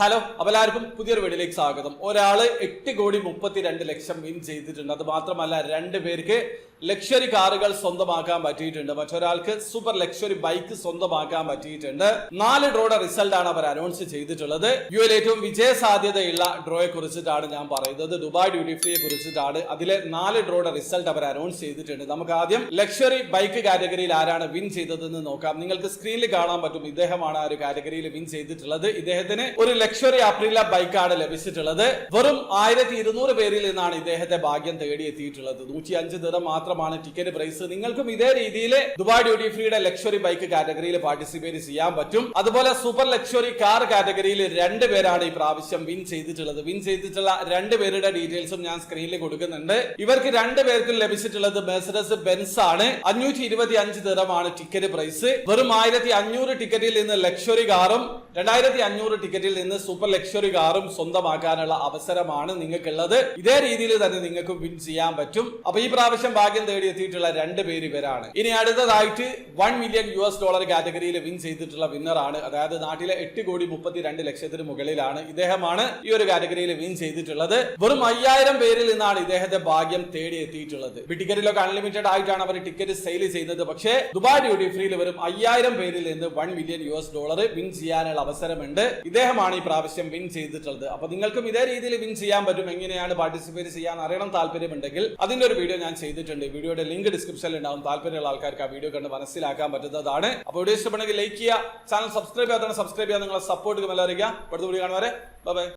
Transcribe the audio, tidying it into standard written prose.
Hello, അപ്പോൾ എല്ലാവർക്കും പുതിയൊരു വീഡിയോയിലേക്ക് സ്വാഗതം. ഒരാള് 8,32,00,000 വിൻ ചെയ്തിട്ടുണ്ട്. അത് മാത്രമല്ല 2 പേർക്ക് ലക്ഷറി കാറുകൾ സ്വന്തമാക്കാൻ പറ്റിയിട്ടുണ്ട്. മറ്റൊരാൾക്ക് സൂപ്പർ ലക്ഷറി ബൈക്ക് സ്വന്തമാക്കാൻ പറ്റിയിട്ടുണ്ട്. 4 ഡ്രോയുടെ റിസൾട്ട് ആണ് അവർ അനൗൺസ് ചെയ്തിട്ടുള്ളത്. യുഎയിൽ ഏറ്റവും വിജയ സാധ്യതയുള്ള ഡ്രോയെ കുറിച്ചിട്ടാണ് ഞാൻ പറയുന്നത്. ദുബായ് ഡ്യൂട്ടി ഫ്രീയെ കുറിച്ചിട്ടാണ്. അതിലെ 4 ഡ്രോയുടെ റിസൾട്ട് അവർ അനൗൺസ് ചെയ്തിട്ടുണ്ട്. നമുക്ക് ആദ്യം ലക്ഷറി ബൈക്ക് കാറ്റഗറിയിൽ ആരാണ് വിൻ ചെയ്തതെന്ന് നോക്കാം. നിങ്ങൾക്ക് സ്ക്രീനിൽ കാണാൻ പറ്റും. ഇദ്ദേഹമാണ് ആ ഒരു കാറ്റഗറിയിൽ വിൻ ചെയ്തിട്ടുള്ളത്. ഇദ്ദേഹത്തിന് ഒരു ലക്ഷറി അപ്രീല ബൈക്കാണ് ലഭിച്ചിട്ടുള്ളത്. വെറും 1200 പേരിൽ നിന്നാണ് ഇദ്ദേഹത്തെ ഭാഗ്യം തേടിയെത്തിയിട്ടുള്ളത്. 105 ദിർഹം മാത്രമാണ് ടിക്കറ്റ് പ്രൈസ്. നിങ്ങൾക്കും ഇതേ രീതിയിൽ ദുബായ് ഡ്യൂട്ടി ഫ്രീയുടെ ലക്ഷറി ബൈക്ക് കാറ്റഗറിയിൽ പാർട്ടിസിപ്പേറ്റ് ചെയ്യാൻ പറ്റും. അതുപോലെ സൂപ്പർ ലക്ഷറി കാർ കാറ്റഗറിയിൽ 2 പേരാണ് ഈ പ്രാവശ്യം വിൻ ചെയ്തിട്ടുള്ളത്. വിൻ ചെയ്തിട്ടുള്ള 2 പേരുടെ ഡീറ്റെയിൽസും ഞാൻ സ്ക്രീനിൽ കൊടുക്കുന്നുണ്ട്. ഇവർക്ക് 2 പേർക്കും ലഭിച്ചിട്ടുള്ളത് മെഴ്സിഡസ് ബെൻസ് ആണ്. 525 ദിർഹമാണ് ടിക്കറ്റ് പ്രൈസ്. വെറും 1500 ടിക്കറ്റിൽ നിന്ന് ലക്ഷറി കാറും 2500 ടിക്കറ്റിൽ നിന്ന് സൂപ്പർ ലക്ഷറി കാറും സ്വന്തമാക്കാനുള്ള അവസരമാണ് നിങ്ങൾക്കുള്ളത്. ഇതേ രീതിയിൽ തന്നെ നിങ്ങൾക്ക് വിൻ ചെയ്യാൻ പറ്റും. അപ്പൊ ഈ പ്രാവശ്യം ഭാഗ്യം തേടിയെത്തിയിട്ടുള്ള 2 പേര് ഇവരാണ്. ഇനി അടുത്തതായിട്ട് $1 മില്യൺ കാറ്റഗറിയിൽ വിൻ ചെയ്തിട്ടുള്ള വിന്നർ ആണ്. അതായത് നാട്ടിലെ 8,32,00,000 മുകളിലാണ്. ഇദ്ദേഹമാണ് ഈ ഒരു കാറ്റഗറിയിൽ വിൻ ചെയ്തിട്ടുള്ളത്. വെറും 5000 പേരിൽ നിന്നാണ് ഇദ്ദേഹത്തെ ഭാഗ്യം തേടിയെത്തിയിട്ടുള്ളത്. ടിക്കറ്റിലൊക്കെ അൺലിമിറ്റഡ് ആയിട്ടാണ് അവർ ടിക്കറ്റ് സെയിൽ ചെയ്യുന്നത്. പക്ഷേ ദുബായ് ഡ്യൂട്ടി ഫ്രീയിൽ വെറും 5000 പേരിൽ നിന്ന് $1 മില്യൺ വിൻ ചെയ്യാനുള്ള അവസരമുണ്ട്. ഇദ്ദേഹമാണ് ഈ പ്രാവശ്യം വിൻ ചെയ്തിട്ടുള്ളത്. അപ്പൊ നിങ്ങൾക്കും ഇതേ രീതിയിൽ വിൻ ചെയ്യാൻ പറ്റും. എങ്ങനെയാണ് പാർട്ടിസിപ്പേറ്റ് ചെയ്യാൻ അറിയണം താല്പര്യമുണ്ടെങ്കിൽ അതിന്റെ ഒരു വീഡിയോ ഞാൻ ചെയ്തിട്ടുണ്ട്. വീഡിയോയുടെ ലിങ്ക് ഡിസ്ക്രിപ്ഷനിൽ ഉണ്ടാവും. താല്പര്യമുള്ള ആൾക്കാർക്ക് ആ വീഡിയോ കണ്ട് മനസ്സിലാക്കാൻ പറ്റുന്നതാണ്. അപ്പോൾ വീഡിയോ ഇഷ്ടപ്പെടുന്നെങ്കിൽ ലൈക്ക് ചെയ്യുക, ചാനൽ സബ്സ്ക്രൈബ് ചെയ്യാതെ സബ്സ്ക്രൈബ് ചെയ്യാൻ നിങ്ങളെ സപ്പോർട്ട് അറിയിക്കുക. അടുത്ത വീഡിയോ കാണുവരെ ബൈ ബൈ.